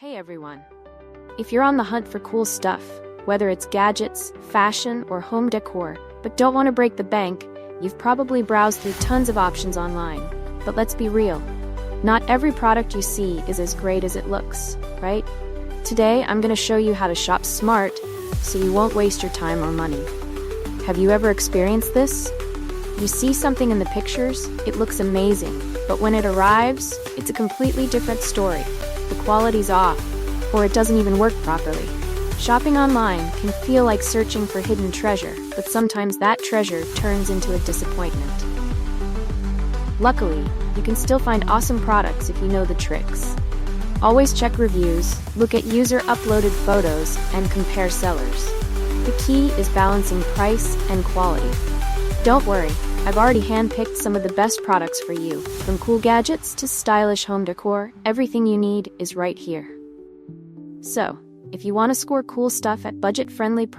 Hey everyone! If you're on the hunt for cool stuff, whether it's gadgets, fashion, or home decor, but don't want to break the bank, you've probably browsed through tons of options online. But let's be real, not every product you see is as great as it looks, right? Today, I'm going to show you how to shop smart so you won't waste your time or money. Have you ever experienced this? You see something in the pictures, it looks amazing, but when it arrives, it's a completely different story. The quality's off, or it doesn't even work properly. Shopping online can feel like searching for hidden treasure, but sometimes that treasure turns into a disappointment. Luckily, you can still find awesome products if you know the tricks. Always check reviews, look at user-uploaded photos, and compare sellers. The key is balancing price and quality. Don't worry, I've already handpicked some of the best products for you. From cool gadgets to stylish home decor, everything you need is right here. So, if you want to score cool stuff at budget-friendly prices,